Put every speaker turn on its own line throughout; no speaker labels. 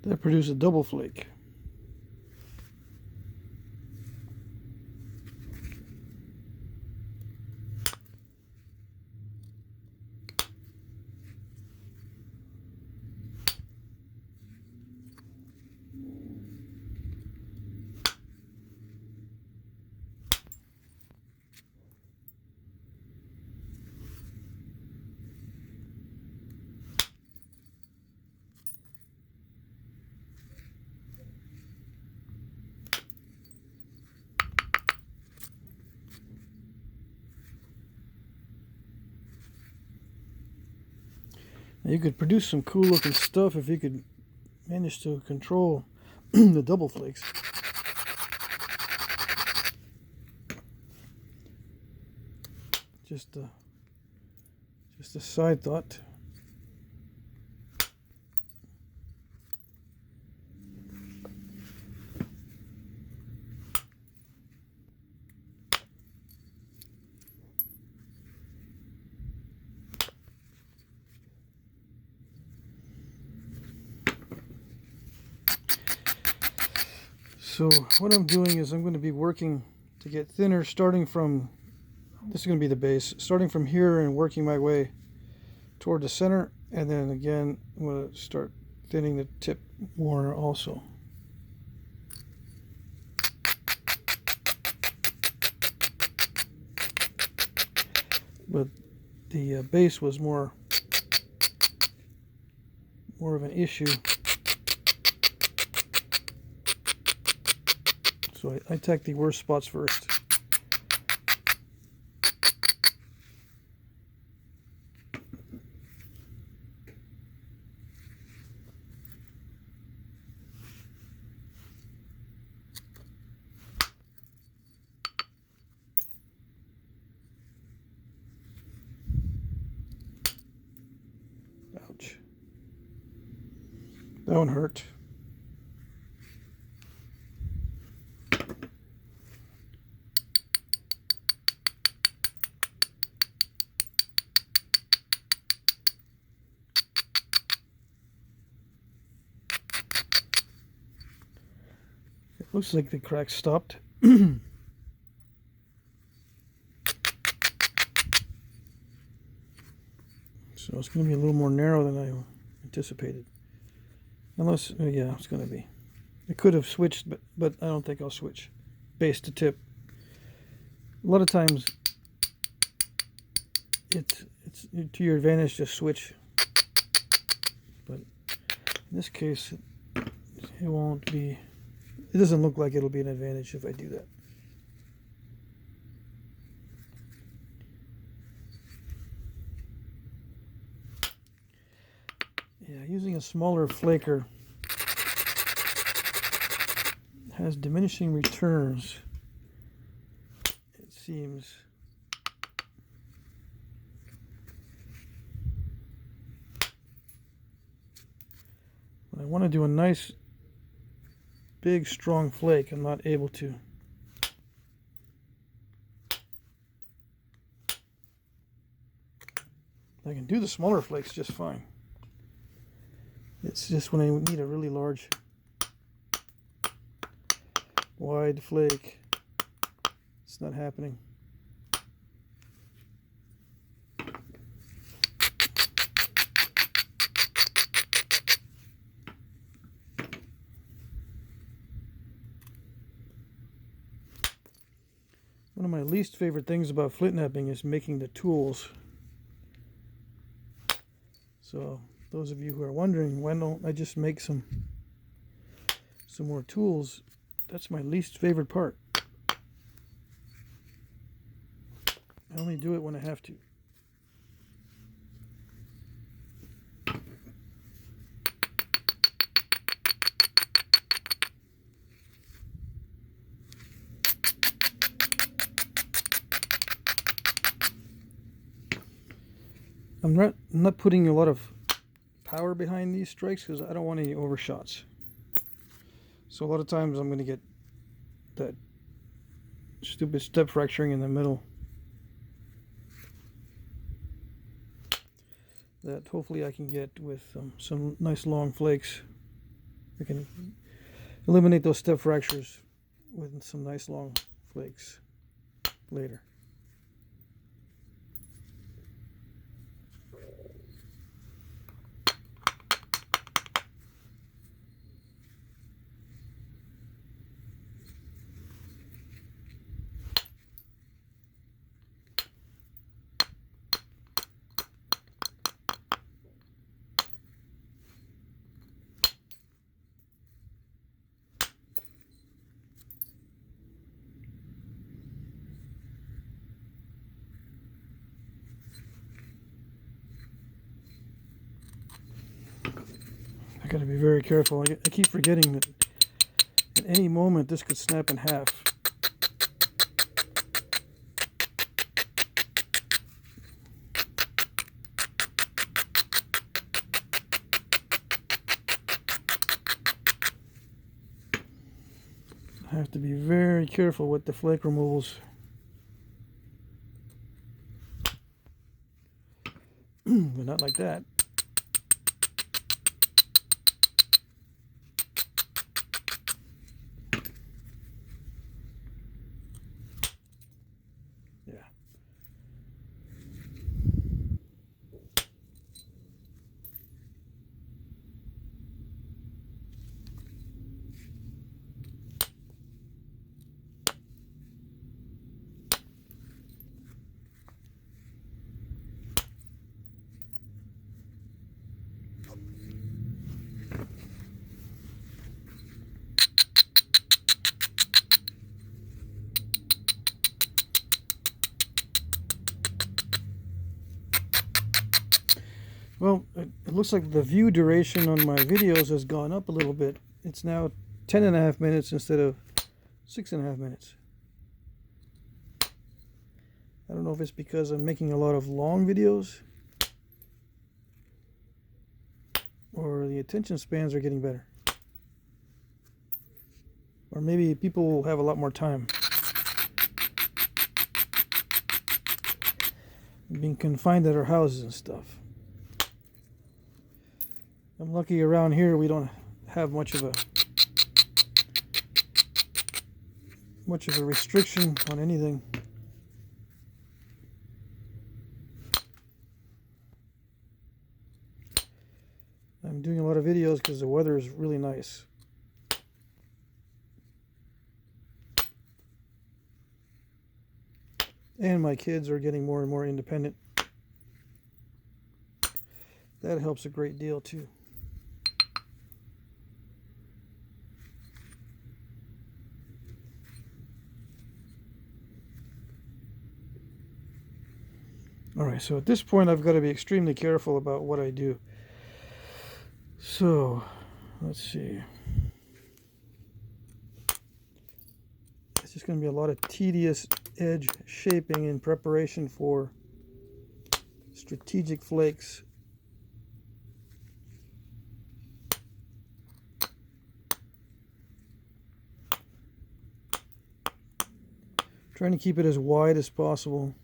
that produce a double flake. You could produce some cool looking stuff if you could manage to control the double flakes. Just a side thought. So what I'm doing is I'm going to be working to get thinner, starting from, this is going to be the base, starting from here and working my way toward the center, and then again I'm going to start thinning the tip more also. But the base was more of an issue. So I attack the worst spots first. Ouch. That one hurt. Looks like the crack stopped. So it's going to be a little more narrow than I anticipated. Unless, yeah, it's going to be. I could have switched, but I don't think I'll switch. Base to tip. A lot of times, it's to your advantage to switch. But in this case, it won't be. It doesn't look like it'll be an advantage if I do that. Yeah, using a smaller flaker has diminishing returns, it seems. When I want to do a nice big strong flake, I'm not able to. I can do the smaller flakes just fine. It's just when I need a really large wide flake, it's not happening. One of my least favorite things about flintknapping is making the tools. So those of you who are wondering, why don't I just make some more tools? That's my least favorite part. I only do it when I have to. I'm not putting a lot of power behind these strikes because I don't want any overshots. So a lot of times I'm going to get that stupid step fracturing in the middle. That hopefully I can get with some nice long flakes. We can eliminate those step fractures with some nice long flakes later. I got to be very careful. I keep forgetting that at any moment this could snap in half. I have to be very careful with the flake removals. But not like that. Yeah. Well, it looks like the view duration on my videos has gone up a little bit. It's now 10.5 minutes instead of 6.5 minutes. I don't know if it's because I'm making a lot of long videos or the attention spans are getting better. Or maybe people will have a lot more time. Being confined at our houses and stuff. I'm lucky around here we don't have much of a restriction on anything. I'm doing a lot of videos because the weather is really nice. And my kids are getting more and more independent. That helps a great deal too. Alright, so at this point I've got to be extremely careful about what I do. So, let's see. It's just going to be a lot of tedious edge shaping in preparation for strategic flakes. Trying to keep it as wide as possible.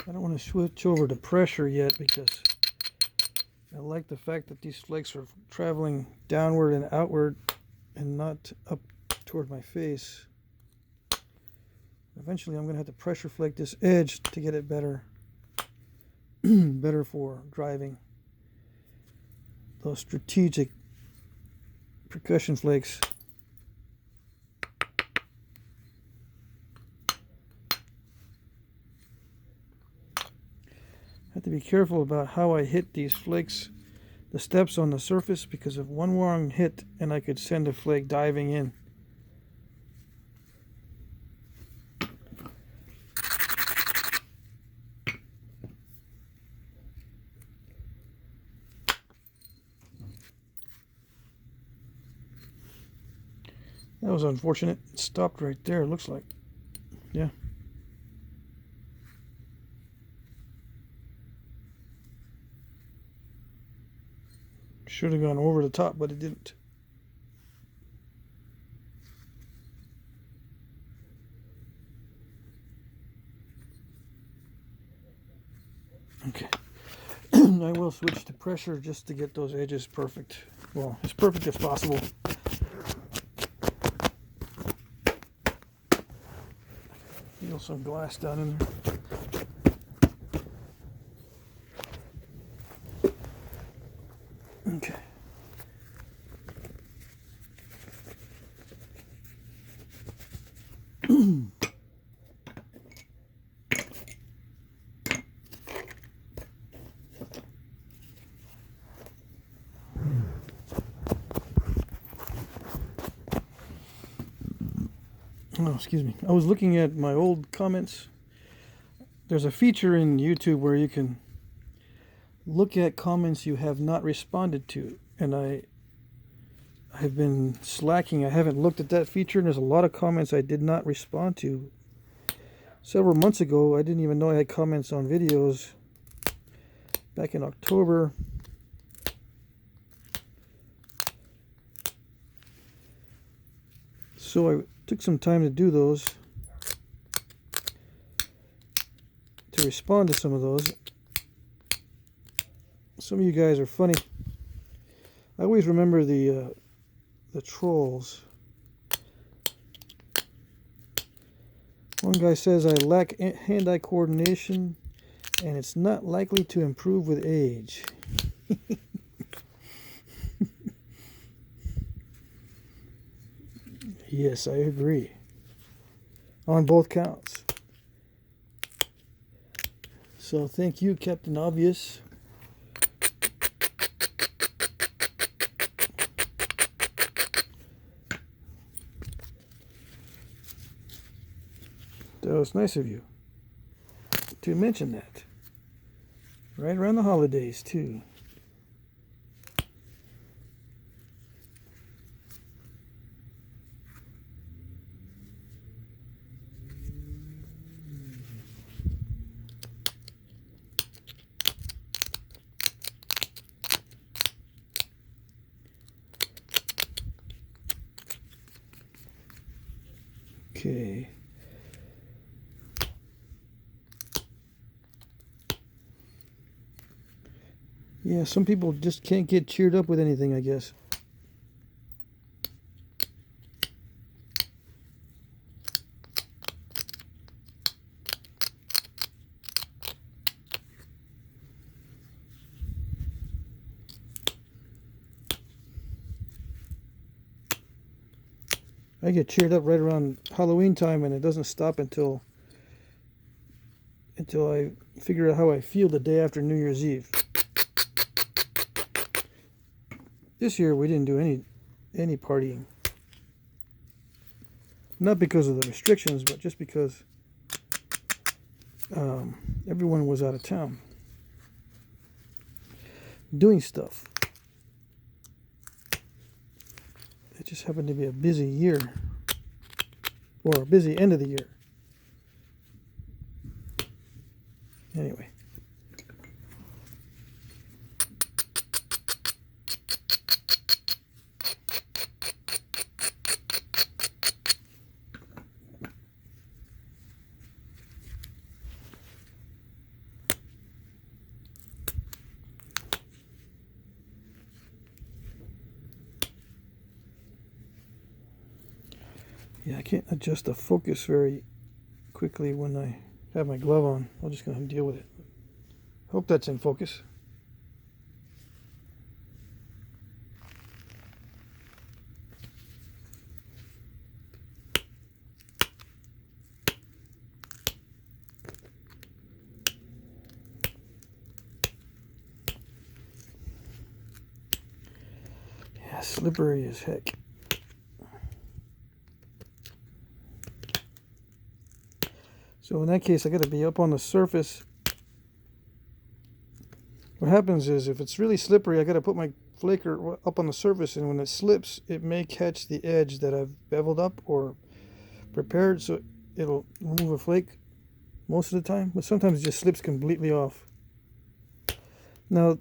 I don't want to switch over to pressure yet because I like the fact that these flakes are traveling downward and outward and not up toward my face. Eventually I'm going to have to pressure flake this edge to get it better better for driving those strategic percussion flakes. I have to be careful about how I hit these flakes, the steps on the surface, because of one wrong hit and I could send a flake diving in. That was unfortunate. It stopped right there, it looks like. Yeah. Should have gone over the top, but it didn't. Okay. I will switch to pressure just to get those edges perfect. Well, as perfect as possible. Feel some glass down in there. Okay. Oh, excuse me. I was looking at my old comments. There's a feature in YouTube where you can look at comments you have not responded to, and I've been slacking. I haven't looked at that feature, and there's a lot of comments I did not respond to. Several months ago, I didn't even know I had comments on videos back in October. So I took some time to do those, to respond to some of those. Some of you guys are funny. I always remember the trolls. One guy says I lack hand-eye coordination and it's not likely to improve with age. Yes, I agree. On both counts. So thank you, Captain Obvious. That was nice of you to mention that. Right around the holidays, too. Okay. Yeah, some people just can't get cheered up with anything, I guess. I get cheered up right around Halloween time, and it doesn't stop until I figure out how I feel the day after New Year's Eve. This year we didn't do any partying. Not because of the restrictions, but just because everyone was out of town doing stuff. It just happened to be a busy year, or a busy end of the year. Anyway. Yeah, I can't adjust the focus very quickly when I have my glove on. I'm just going to deal with it. Hope that's in focus. Yeah, slippery as heck. So in that case, I got to be up on the surface. What happens is, if it's really slippery, I got to put my flaker up on the surface, and when it slips, it may catch the edge that I've beveled up or prepared, so it'll remove a flake most of the time, but sometimes it just slips completely off. Now,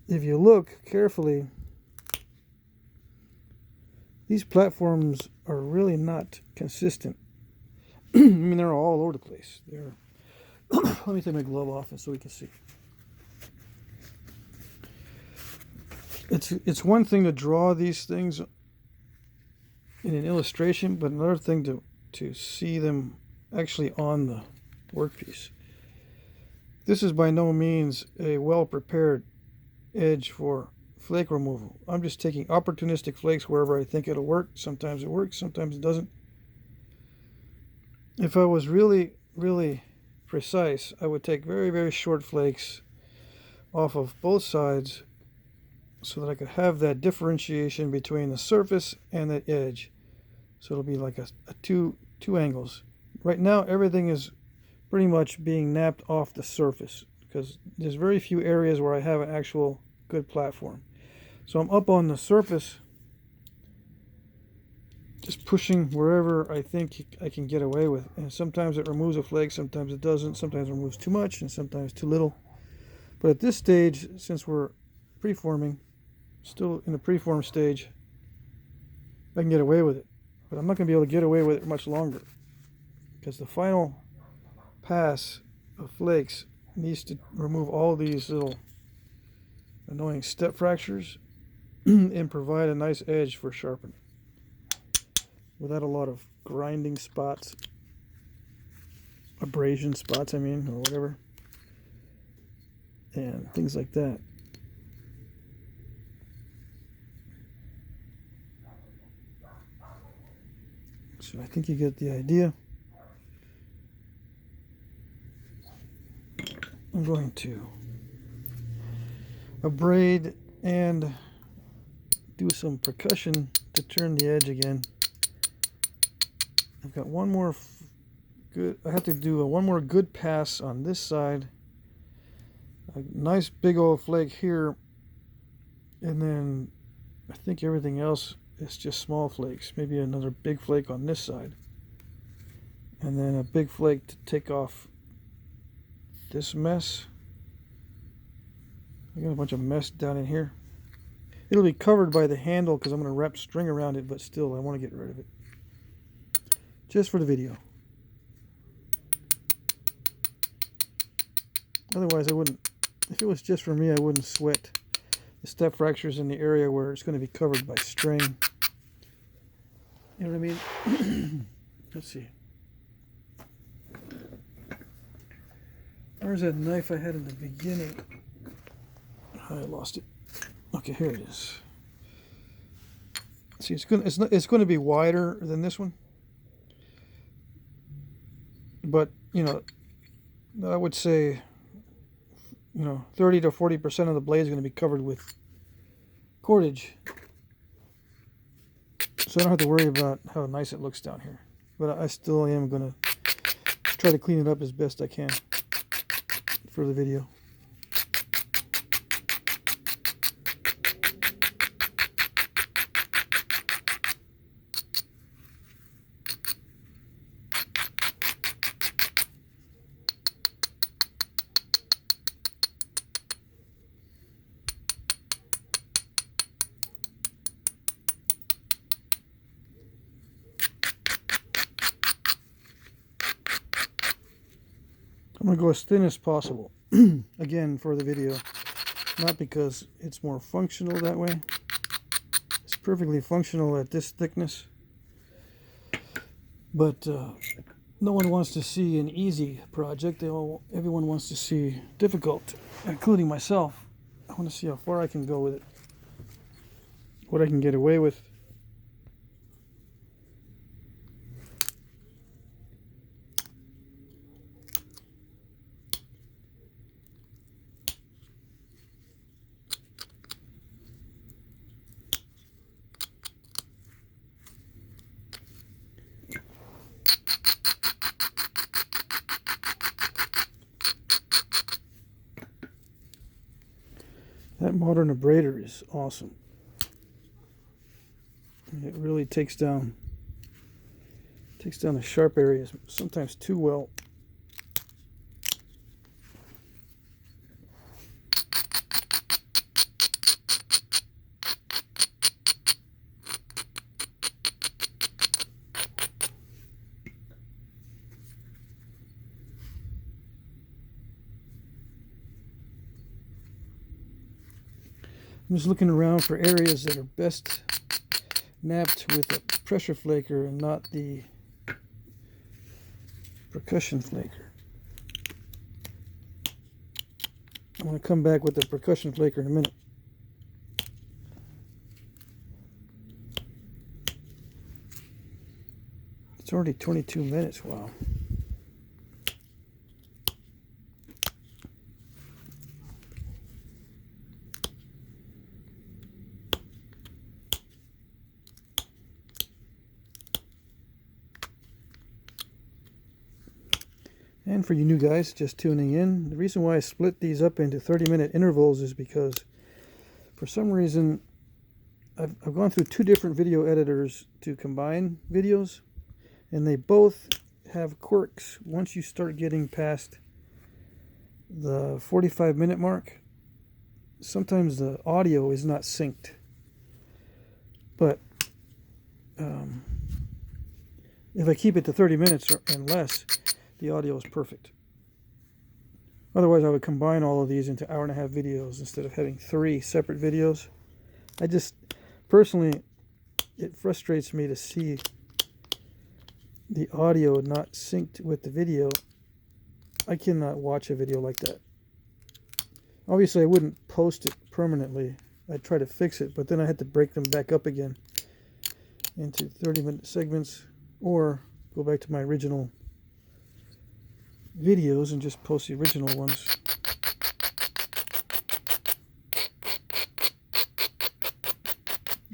if you look carefully, these platforms are really not consistent. I mean, they're all over the place. They're let me take my glove off so we can see. It's one thing to draw these things in an illustration, but another thing to see them actually on the workpiece. This is by no means a well-prepared edge for flake removal. I'm just taking opportunistic flakes wherever I think it'll work. Sometimes it works, sometimes it doesn't. If I was really, really precise, I would take very, very short flakes off of both sides so that I could have that differentiation between the surface and the edge. So it'll be like a two angles. Right now, everything is pretty much being napped off the surface because there's very few areas where I have an actual good platform. So I'm up on the surface, just pushing wherever I think I can get away with. And sometimes it removes a flake, sometimes it doesn't, sometimes it removes too much, and sometimes too little. But at this stage, since we're preforming, still in the preform stage, I can get away with it. But I'm not going to be able to get away with it much longer because the final pass of flakes needs to remove all these little annoying step fractures and provide a nice edge for sharpening without a lot of grinding spots, abrasion spots, I mean, or whatever, and things like that. So I think you get the idea. I'm going to abrade and do some percussion to turn the edge again. I've got one more good, I have to do one more good pass on this side. A nice big old flake here, and then I think everything else is just small flakes. Maybe another big flake on this side, and then a big flake to take off this mess. I got a bunch of mess down in here. It'll be covered by the handle because I'm going to wrap string around it, but still I want to get rid of it just for the video. Otherwise I wouldn't, if it was just for me, I wouldn't sweat the step fractures in the area where it's going to be covered by string. You know what I mean? Let's see. Where's that knife I had in the beginning? I lost it. Okay, here it is. See, it's going to be wider than this one, but you know, I would say, 30 to 40% of the blade is going to be covered with cordage, so I don't have to worry about how nice it looks down here. But I still am going to try to clean it up as best I can for the video. I'm going to go as thin as possible, again, for the video. Not because it's more functional that way. It's perfectly functional at this thickness. But no one wants to see an easy project. Everyone wants to see difficult, including myself. I want to see how far I can go with it. What I can get away with. That modern abrader is awesome. It really takes down the sharp areas, sometimes too well. I'm just looking around for areas that are best napped with a pressure flaker and not the percussion flaker. I'm going to come back with the percussion flaker in a minute. It's already 22 minutes. Wow. And for you new guys just tuning in, the reason why I split these up into 30-minute intervals is because for some reason I've gone through 2 different video editors to combine videos, and they both have quirks. Once you start getting past the 45-minute mark, sometimes the audio is not synced. But if I keep it to 30 minutes and less, the audio is perfect. Otherwise, I would combine all of these into 1.5-hour videos instead of having 3 separate videos. I just, personally, it frustrates me to see the audio not synced with the video. I cannot watch a video like that. Obviously, I wouldn't post it permanently. I'd try to fix it, but then I had to break them back up again into 30-minute segments, or go back to my original videos and just post the original ones.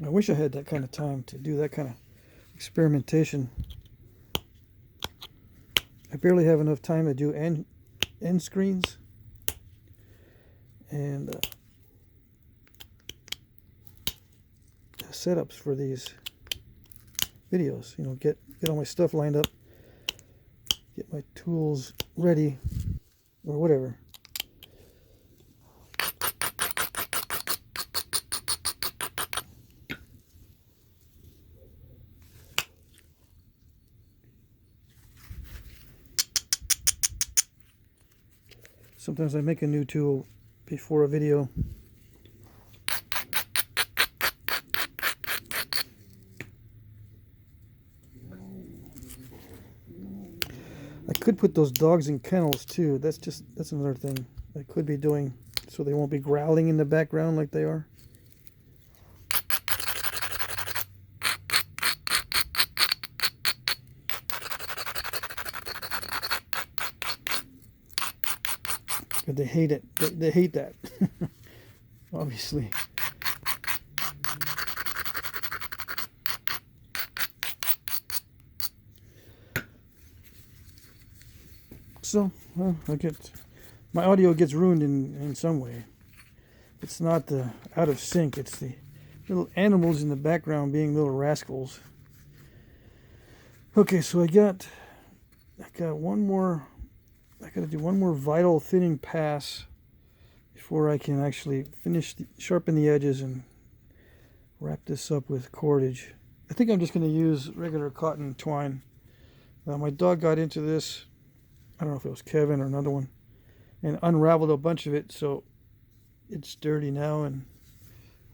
I wish I had that kind of time to do that kind of experimentation. I barely have enough time to do end screens and setups for these videos. You know, get all my stuff lined up, get my tools ready, or whatever. Sometimes I make a new tool before a video. I could put those dogs in kennels too. That's another thing I could be doing, so they won't be growling in the background like they are. But they hate it. They hate that. Obviously. So, well, my audio gets ruined in some way. It's not the out of sync. It's the little animals in the background being little rascals. Okay, so I got one more. I got to do one more vital thinning pass before I can actually sharpen the edges and wrap this up with cordage. I think I'm just going to use regular cotton twine. My dog got into this. I don't know if it was Kevin or another one, and unraveled a bunch of it, so it's dirty now, and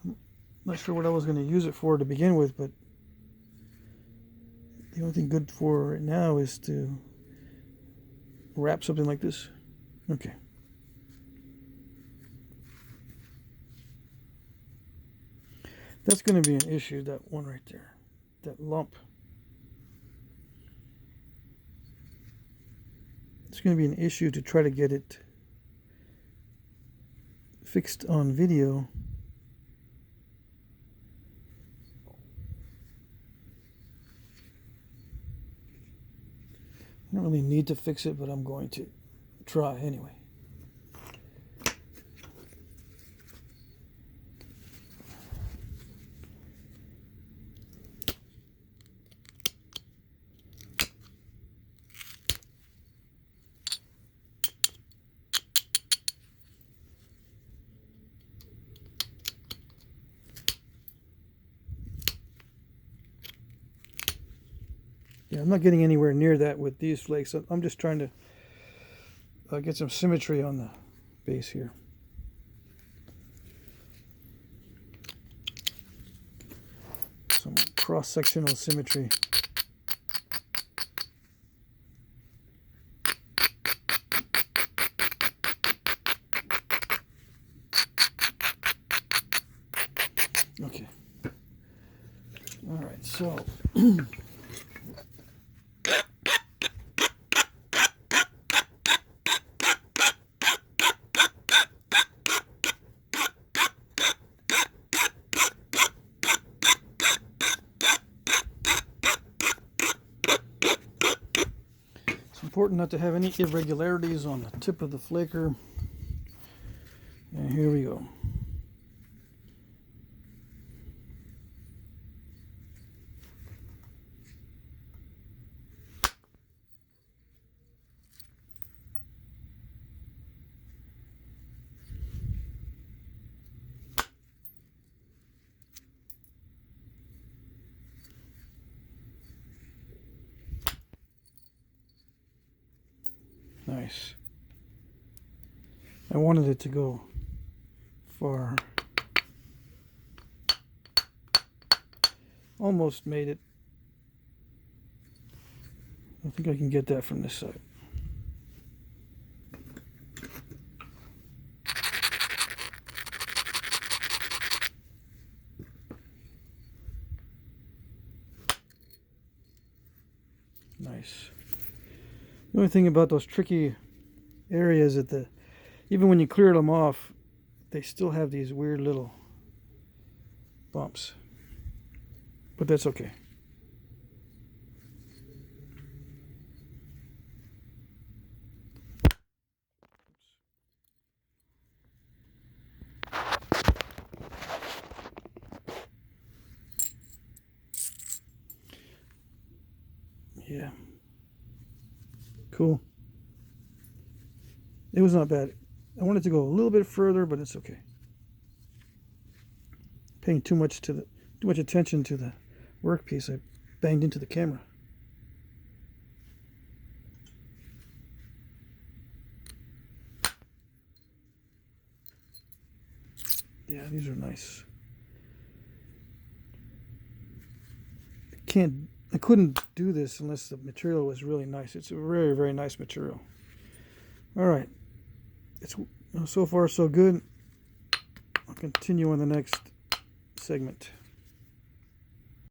I'm not sure what I was going to use it for to begin with, but the only thing good for it now is to wrap something like this. Okay. That's going to be an issue, that one right there, that lump. It's going to be an issue to try to get it fixed on video. I don't really need to fix it, but I'm going to try anyway. Yeah, I'm not getting anywhere near that with these flakes. I'm just trying to get some symmetry on the base here. cross-sectional symmetry. Okay. All right, so it's important not to have any irregularities on the tip of the flaker. And here we go. Nice. I wanted it to go far. Almost made it. I think I can get that from this side. Nice. The only thing about those tricky areas that even when you clear them off, they still have these weird little bumps. But that's okay. Yeah. Cool. It was not bad. I wanted to go a little bit further, but it's okay. Paying too much attention to the workpiece, I banged into the camera. Yeah, these are nice. I couldn't do this unless the material was really nice. It's a very, very nice material. All right. It's so far so good. I'll continue on the next segment.